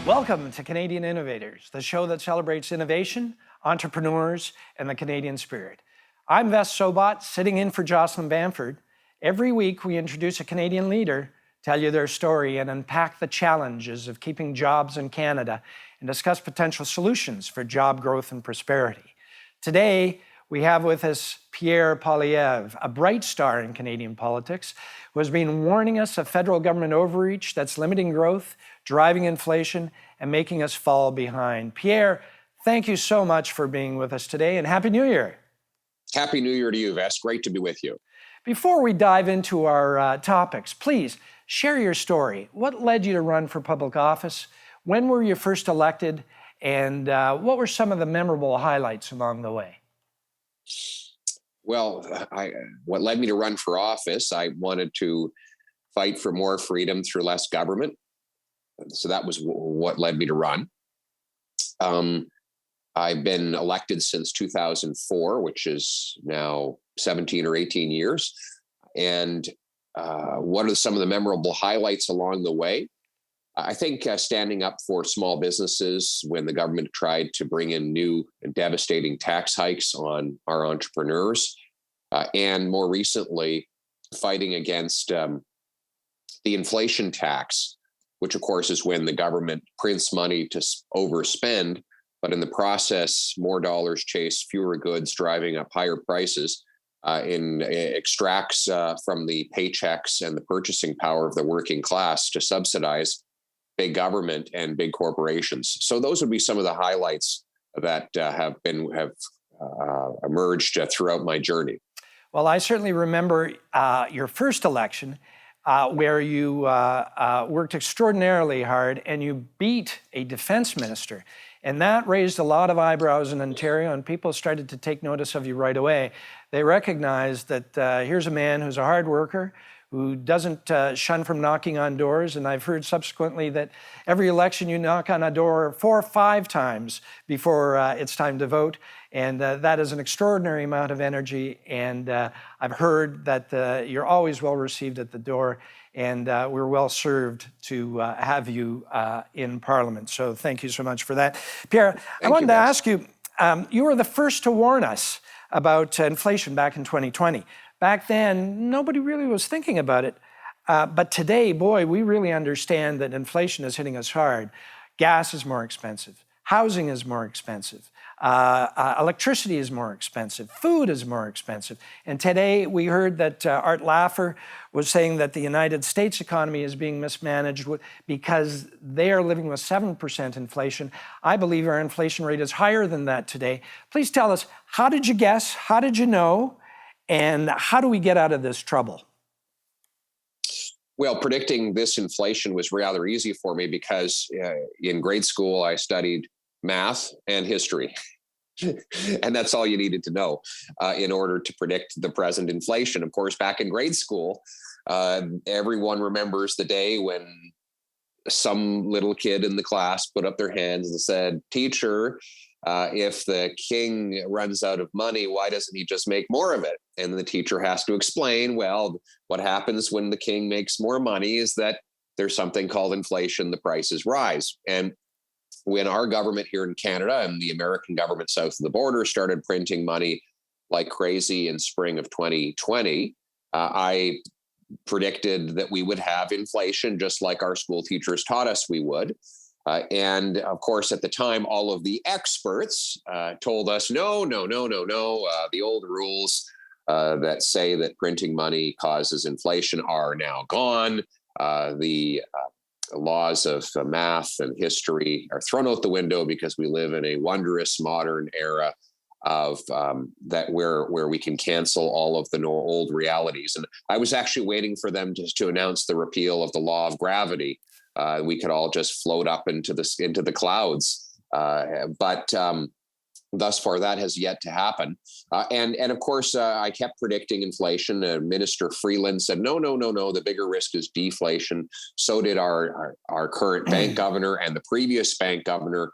Welcome to Canadian Innovators, the show that celebrates innovation, entrepreneurs, and the Canadian spirit. I'm Ves Sobot, sitting in for Jocelyn Bamford. Every week, we introduce a Canadian leader, tell you their story, and unpack the challenges of keeping jobs in Canada and discuss potential solutions for job growth and prosperity. Today, we have with us Pierre Poilievre, a bright star in Canadian politics, who has been warning us of federal government overreach that's limiting growth, driving inflation, and making us fall behind. Pierre, thank you so much for being with us today, and Happy New Year. Happy New Year to you, Ves. Great to be with you. Before we dive into our topics, please share your story. What led you to run for public office? When were you first elected? And what were some of the memorable highlights along the way? Well, what led me to run for office, I wanted to fight for more freedom through less government. So that was what led me to run. I've been elected since 2004, which is now 17 or 18 years. And what are some of the memorable highlights along the way? I think standing up for small businesses when the government tried to bring in new and devastating tax hikes on our entrepreneurs, and more recently, fighting against the inflation tax, which of course is when the government prints money to overspend, but in the process, more dollars chase fewer goods, driving up higher prices, and extracts from the paychecks and the purchasing power of the working class to subsidize big government and big corporations. So those would be some of the highlights that have emerged throughout my journey. Well, I certainly remember your first election where you worked extraordinarily hard and you beat a defense minister. And that raised a lot of eyebrows in Ontario, and people started to take notice of you right away. They recognized that here's a man who's a hard worker, who doesn't shun from knocking on doors. And I've heard subsequently that every election you knock on a door 4 or 5 times before it's time to vote. And that is an extraordinary amount of energy. And I've heard that you're always well received at the door, and we're well served to have you in Parliament. So thank you so much for that. Pierre, I wanted to ask you, you were the first to warn us about inflation back in 2020. Back then, nobody really was thinking about it. But today, boy, we really understand that inflation is hitting us hard. Gas is more expensive. Housing is more expensive. Electricity is more expensive. Food is more expensive. And today, we heard that Art Laffer was saying that the United States economy is being mismanaged because they are living with 7% inflation. I believe our inflation rate is higher than that today. Please tell us, how did you guess? How did you know? And how do we get out of this trouble? Well, predicting this inflation was rather easy for me because in grade school, I studied math and history. And that's all you needed to know in order to predict the present inflation. Of course, back in grade school, everyone remembers the day when some little kid in the class put up their hands and said, "Teacher, if the king runs out of money, why doesn't he just make more of it?" And the teacher has to explain, well, what happens when the king makes more money is that there's something called inflation, the prices rise. And when our government here in Canada and the American government south of the border started printing money like crazy in spring of 2020, I predicted that we would have inflation just like our school teachers taught us we would. And of course, at the time, all of the experts told us, no, the old rules that say that printing money causes inflation are now gone. The laws of math and history are thrown out the window because we live in a wondrous modern era of that where we can cancel all of the old realities. And I was actually waiting for them to announce the repeal of the law of gravity. We could all just float up into the clouds. But thus far, that has yet to happen. And of course, I kept predicting inflation. Minister Freeland said, no, the bigger risk is deflation. So did our current bank governor and the previous bank governor,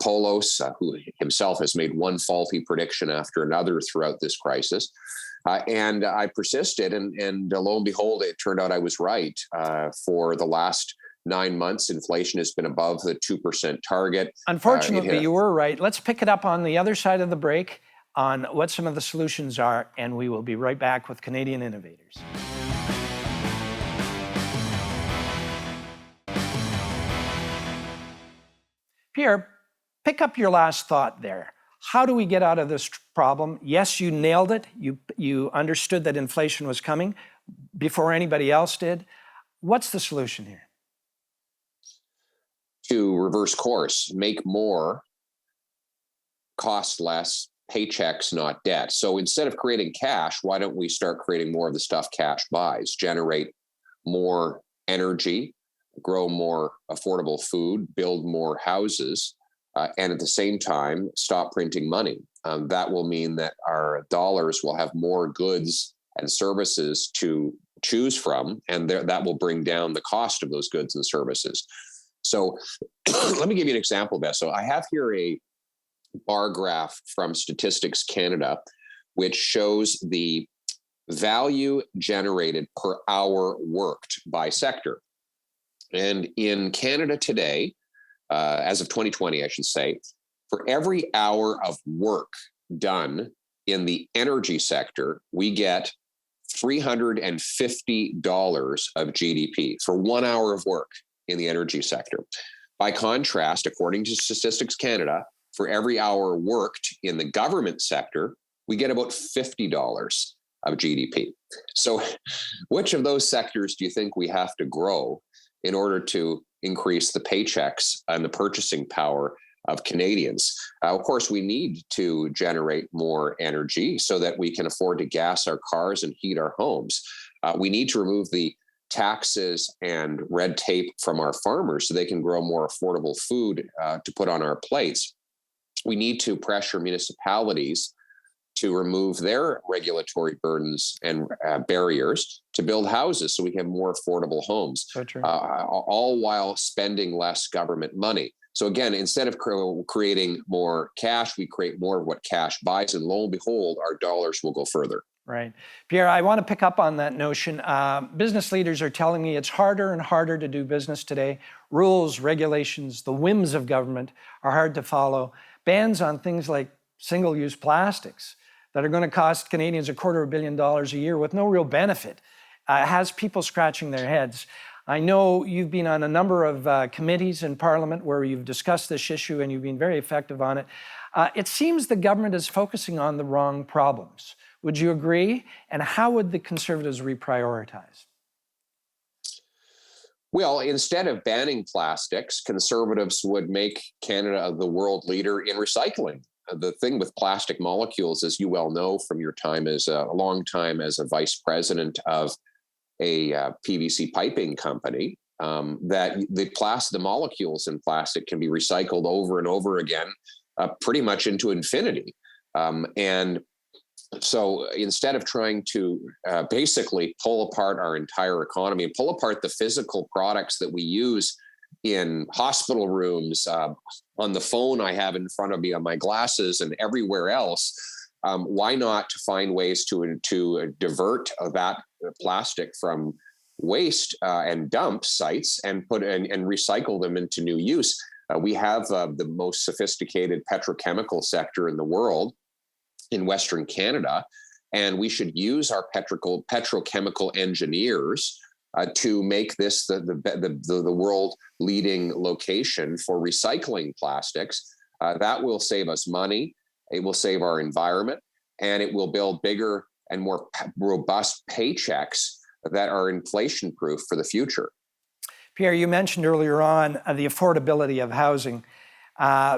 Polos, who himself has made one faulty prediction after another throughout this crisis. And I persisted, and lo and behold, it turned out I was right. For the last 9 months, inflation has been above the 2% target. Unfortunately, you were right. Let's pick it up on the other side of the break on what some of the solutions are, and we will be right back with Canadian Innovators. Pierre, pick up your last thought there. How do we get out of this problem? Yes, you nailed it. You understood that inflation was coming before anybody else did. What's the solution here? To reverse course, make more, cost less, paychecks, not debt. So instead of creating cash, why don't we start creating more of the stuff cash buys, generate more energy, grow more affordable food, build more houses, and at the same time, stop printing money. That will mean that our dollars will have more goods and services to choose from, and that will bring down the cost of those goods and services. So let me give you an example, Ves. So I have here a bar graph from Statistics Canada, which shows the value generated per hour worked by sector. And in Canada today, as of 2020, I should say, for every hour of work done in the energy sector, we get $350 of GDP for 1 hour of work in the energy sector. By contrast, according to Statistics Canada, for every hour worked in the government sector, we get about $50 of GDP. So which of those sectors do you think we have to grow in order to increase the paychecks and the purchasing power of Canadians? Of course, we need to generate more energy so that we can afford to gas our cars and heat our homes. We need to remove the taxes and red tape from our farmers so they can grow more affordable food to put on our plates. We need to pressure municipalities to remove their regulatory burdens and barriers to build houses so we can have more affordable homes, So true. all while spending less government money. So again, instead of creating more cash, we create more of what cash buys, and lo and behold, our dollars will go further. Right. Pierre, I want to pick up on that notion. Business leaders are telling me it's harder and harder to do business today. Rules, regulations, the whims of government are hard to follow. Bans on things like single-use plastics that are going to cost Canadians $250 million a year with no real benefit has people scratching their heads. I know you've been on a number of committees in Parliament where you've discussed this issue and you've been very effective on it. It seems the government is focusing on the wrong problems. Would you agree? And how would the Conservatives reprioritize? Well, instead of banning plastics, Conservatives would make Canada the world leader in recycling. The thing with plastic molecules, as you well know from your time as a long time as a vice president of a PVC piping company, that the molecules in plastic can be recycled over and over again, pretty much into infinity. And so instead of trying to basically pull apart our entire economy and pull apart the physical products that we use in hospital rooms, on the phone I have in front of me, on my glasses, and everywhere else, why not find ways to divert that plastic from waste and dump sites and recycle them into new use? We have the most sophisticated petrochemical sector in the world in Western Canada, and we should use our petrochemical engineers to make this the world leading location for recycling plastics. That will save us money, it will save our environment, and it will build bigger and more robust paychecks that are inflation proof for the future. Pierre, you mentioned earlier on the affordability of housing.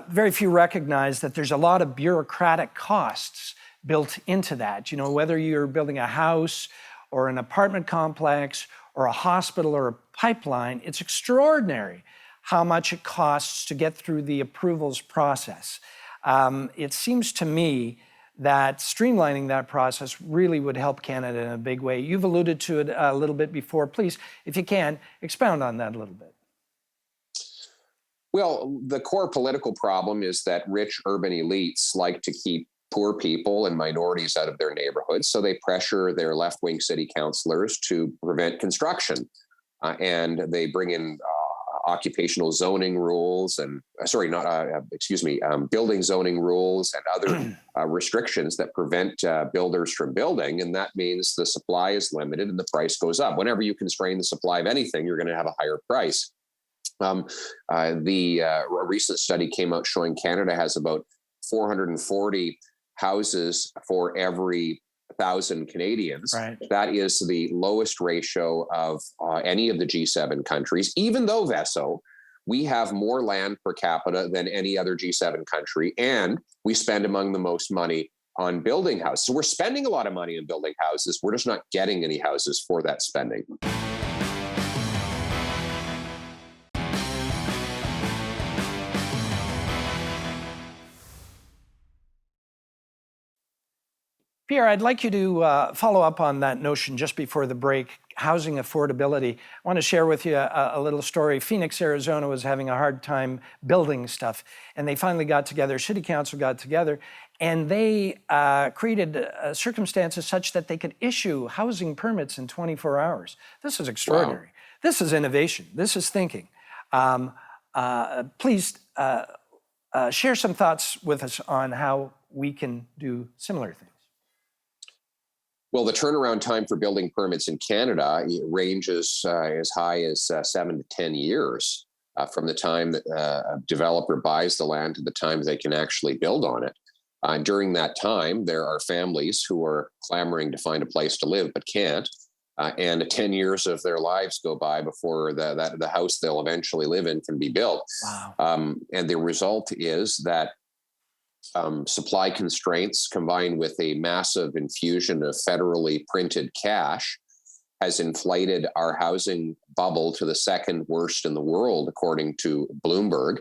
Very few recognize that there's a lot of bureaucratic costs built into that. You know, whether you're building a house or an apartment complex or a hospital or a pipeline, it's extraordinary how much it costs to get through the approvals process. It seems to me that streamlining that process really would help Canada in a big way. You've alluded to it a little bit before. Please, if you can, expound on that a little bit. Well, the core political problem is that rich urban elites like to keep poor people and minorities out of their neighborhoods, so they pressure their left-wing city councillors to prevent construction. And they bring in occupational zoning rules and building zoning rules and other restrictions that prevent builders from building. And that means the supply is limited and the price goes up. Whenever you constrain the supply of anything, you're going to have a higher price. A recent study came out showing Canada has about 440 houses for every 1,000 Canadians. Right. That is the lowest ratio of any of the G7 countries, even though, Veso, we have more land per capita than any other G7 country, and we spend among the most money on building houses. So we're spending a lot of money on building houses. We're just not getting any houses for that spending. Pierre, I'd like you to follow up on that notion just before the break, housing affordability. I want to share with you a little story. Phoenix, Arizona was having a hard time building stuff, and they finally got together, City Council got together, and they created circumstances such that they could issue housing permits in 24 hours. This is extraordinary. Wow. This is innovation. This is thinking. Please share some thoughts with us on how we can do similar things. Well, the turnaround time for building permits in Canada ranges as high as 7 to 10 years from the time that a developer buys the land to the time they can actually build on it. During that time, there are families who are clamoring to find a place to live but can't. And 10 years of their lives go by before the house they'll eventually live in can be built. Wow. And the result is that supply constraints combined with a massive infusion of federally printed cash has inflated our housing bubble to the second worst in the world, according to Bloomberg.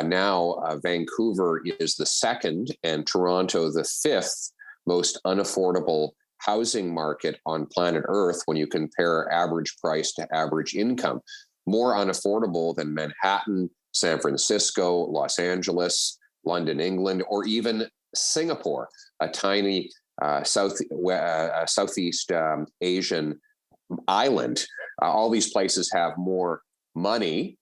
Now, Vancouver is the second and Toronto the fifth most unaffordable housing market on planet Earth when you compare average price to average income. More unaffordable than Manhattan, San Francisco, Los Angeles, London, England, or even Singapore, a tiny Southeast Asian island. All these places have more money,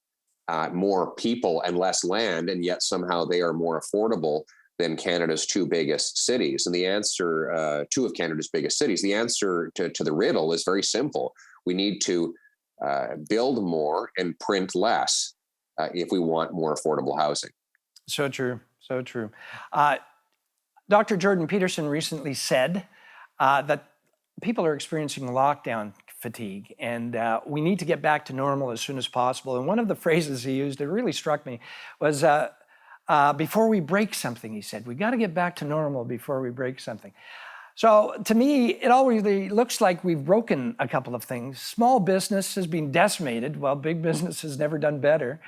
more people, and less land, and yet somehow they are more affordable than Canada's two biggest cities. And the answer, two of Canada's biggest cities, the answer to the riddle is very simple. We need to build more and print less if we want more affordable housing. So true. So true. Dr. Jordan Peterson recently said that people are experiencing lockdown fatigue, and we need to get back to normal as soon as possible. And one of the phrases he used that really struck me was, before we break something, he said, we got to get back to normal before we break something. So to me, it always looks like we've broken a couple of things. Small business has been decimated, while big business has never done better.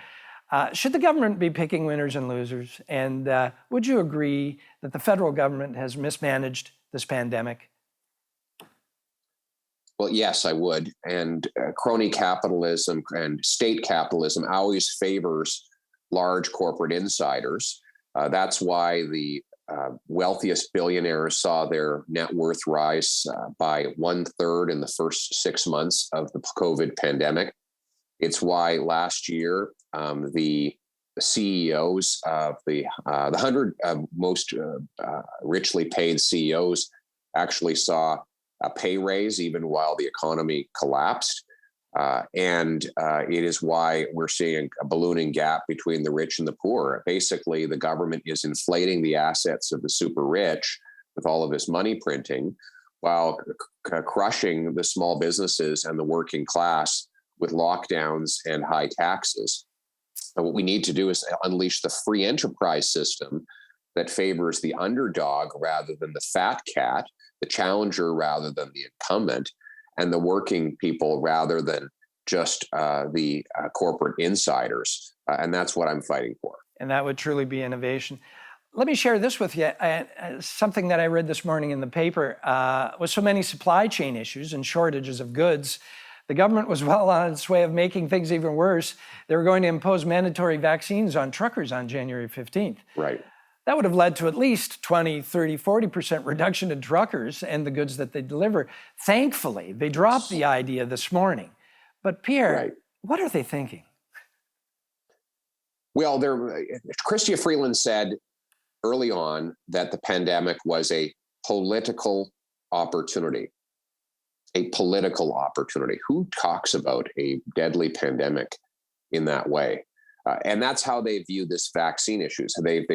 Should the government be picking winners and losers? And would you agree that the federal government has mismanaged this pandemic? Well, yes, I would. And crony capitalism and state capitalism always favors large corporate insiders. That's why the wealthiest billionaires saw their net worth rise by 1/3 in the first 6 months of the COVID pandemic. It's why last year, the CEOs of the 100 most richly paid CEOs actually saw a pay raise even while the economy collapsed. And it is why we're seeing a ballooning gap between the rich and the poor. Basically, the government is inflating the assets of the super rich with all of this money printing, while crushing the small businesses and the working class with lockdowns and high taxes. And what we need to do is unleash the free enterprise system that favors the underdog rather than the fat cat, the challenger rather than the incumbent, and the working people rather than just the corporate insiders. And that's what I'm fighting for. And that would truly be innovation. Let me share this with you. Something that I read this morning in the paper, with so many supply chain issues and shortages of goods, the government was well on its way of making things even worse. They were going to impose mandatory vaccines on truckers on January 15th. Right. That would have led to at least 20, 30, 40% reduction in truckers and the goods that they deliver. Thankfully, they dropped the idea this morning. But Pierre, Right. What are they thinking? Well, Chrystia Freeland said early on that the pandemic was a political opportunity. A political opportunity. Who talks about a deadly pandemic in that way? And that's how they view this vaccine issues. They've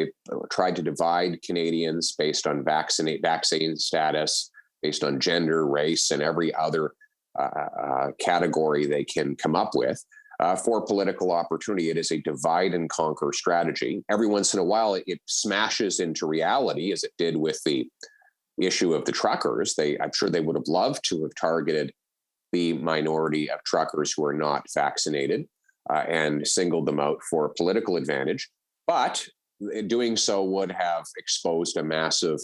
tried to divide Canadians based on vaccine status, based on gender, race, and every other category they can come up with for political opportunity. It is a divide and conquer strategy. Every once in a while, it smashes into reality, as it did with the issue of the truckers. I'm sure they would have loved to have targeted the minority of truckers who are not vaccinated and singled them out for political advantage. But doing so would have exposed a massive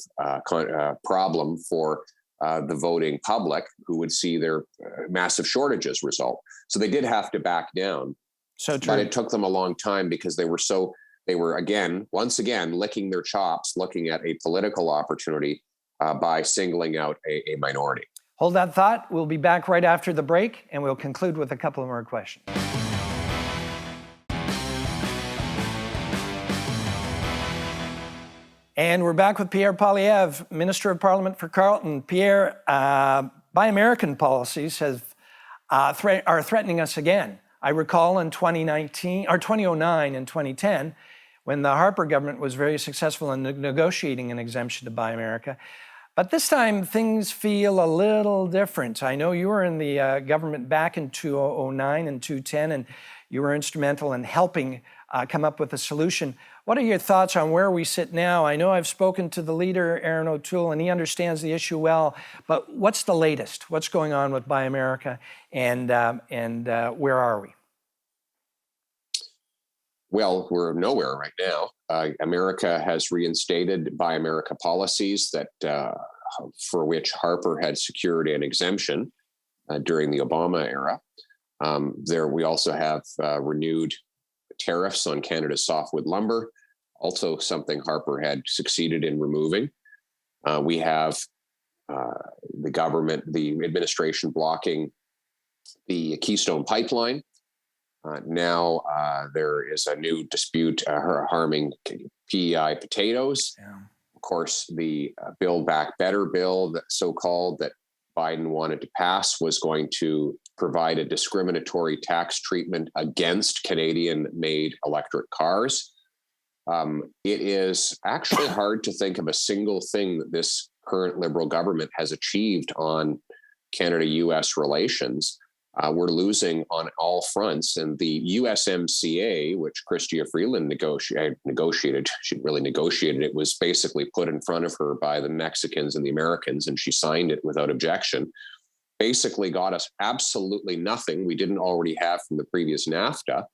problem for the voting public, who would see their massive shortages result. So they did have to back down. So true. But it took them a long time because they were once again, licking their chops, looking at a political opportunity by singling out a minority. Hold that thought. We'll be back right after the break, and we'll conclude with a couple of more questions. And we're back with Pierre Poilievre, Minister of Parliament for Carleton. Pierre, Buy American policies are threatening us again. I recall in 2009 and 2010, when the Harper government was very successful in negotiating an exemption to Buy America. But this time, things feel a little different. I know you were in the government back in 2009 and 2010, and you were instrumental in helping come up with a solution. What are your thoughts on where we sit now? I know I've spoken to the leader, Aaron O'Toole, and he understands the issue well, but what's the latest? What's going on with Buy America, and where are we? Well, we're nowhere right now. America has reinstated Buy America policies that for which Harper had secured an exemption during the Obama era. We also have renewed tariffs on Canada's softwood lumber, also something Harper had succeeded in removing. We have the administration blocking the Keystone Pipeline. Now there is a new dispute harming PEI potatoes. Yeah. Of course, the Build Back Better bill, so-called, that Biden wanted to pass was going to provide a discriminatory tax treatment against Canadian-made electric cars. It is actually hard to think of a single thing that this current Liberal government has achieved on Canada-U.S. relations. We're losing on all fronts. And the USMCA, which Chrystia Freeland negotiated, she really negotiated, it was basically put in front of her by the Mexicans and the Americans, and she signed it without objection, basically got us absolutely nothing we didn't already have from the previous NAFTA,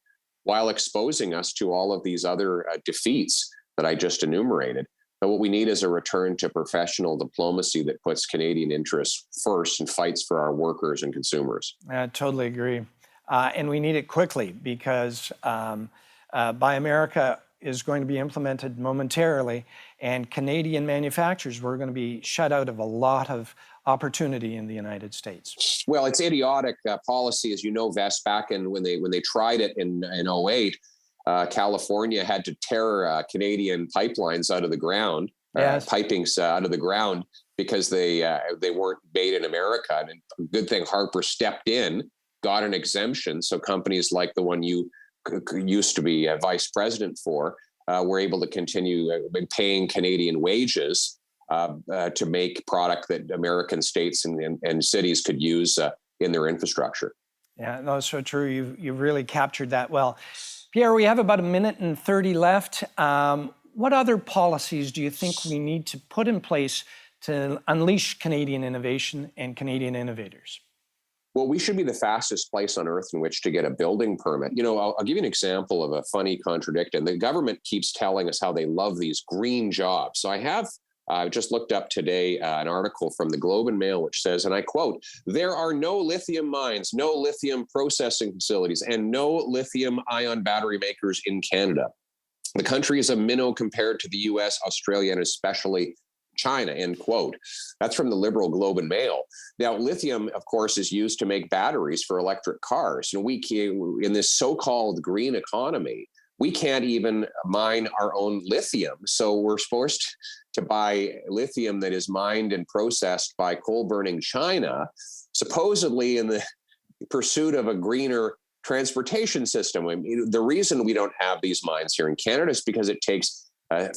while exposing us to all of these other defeats that I just enumerated. But what we need is a return to professional diplomacy that puts Canadian interests first and fights for our workers and consumers. I totally agree. And we need it quickly, because Buy America is going to be implemented momentarily, and Canadian manufacturers were going to be shut out of a lot of opportunity in the United States. Well, it's idiotic policy, as you know, Ves, back in when they tried it in 2008. California had to tear Canadian pipelines out of the ground, pipings out of the ground, because they weren't made in America. And good thing Harper stepped in, got an exemption, so companies like the one you used to be vice president for were able to continue paying Canadian wages to make product that American states and cities could use in their infrastructure. Yeah, no, so true. You've really captured that well. Pierre, we have about 1:30 left. What other policies do you think we need to put in place to unleash Canadian innovation and Canadian innovators? Well, we should be the fastest place on earth in which to get a building permit. You know, I'll give you an example of a funny contradiction. The government keeps telling us how they love these green jobs. So I have just looked up today an article from the Globe and Mail, which says, and I quote, "There are no lithium mines, no lithium processing facilities, and no lithium-ion battery makers in Canada. The country is a minnow compared to the US, Australia, and especially China," end quote. That's from the Liberal Globe and Mail. Now, lithium, of course, is used to make batteries for electric cars. And in this so-called green economy, we can't even mine our own lithium. So we're forced to buy lithium that is mined and processed by coal-burning China, supposedly in the pursuit of a greener transportation system. I mean, the reason we don't have these mines here in Canada is because it takes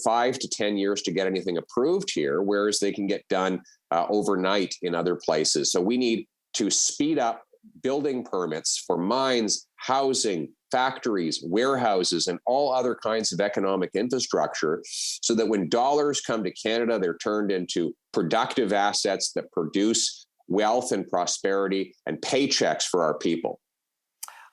5 to 10 years to get anything approved here, whereas they can get done overnight in other places. So we need to speed up building permits for mines, housing, factories, warehouses, and all other kinds of economic infrastructure, so that when dollars come to Canada, they're turned into productive assets that produce wealth and prosperity and paychecks for our people.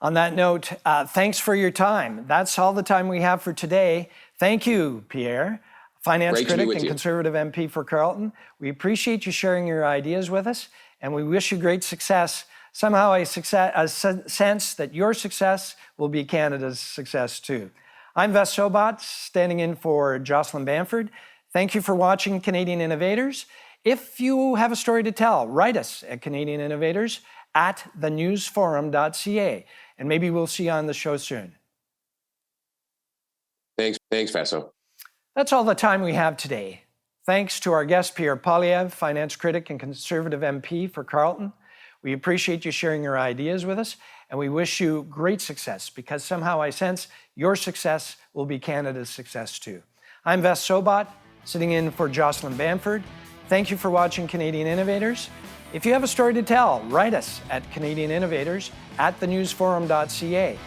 On that note, thanks for your time. That's all the time we have for today. Thank you, Pierre, finance critic and Conservative MP for Carleton. We appreciate you sharing your ideas with us, and we wish you great success. Somehow I sense that your success will be Canada's success too. I'm Ves Sobot, standing in for Jocelyn Bamford. Thank you for watching Canadian Innovators. If you have a story to tell, write us at Canadian Innovators at thenewsforum.ca, and maybe we'll see you on the show soon. Thanks, Veso. That's all the time we have today. Thanks to our guest, Pierre Poilievre, finance critic and Conservative MP for Carleton. We appreciate you sharing your ideas with us, and we wish you great success, because somehow I sense your success will be Canada's success too. I'm Ves Sobot, sitting in for Jocelyn Bamford. Thank you for watching Canadian Innovators. If you have a story to tell, write us at Canadian Innovators at thenewsforum.ca.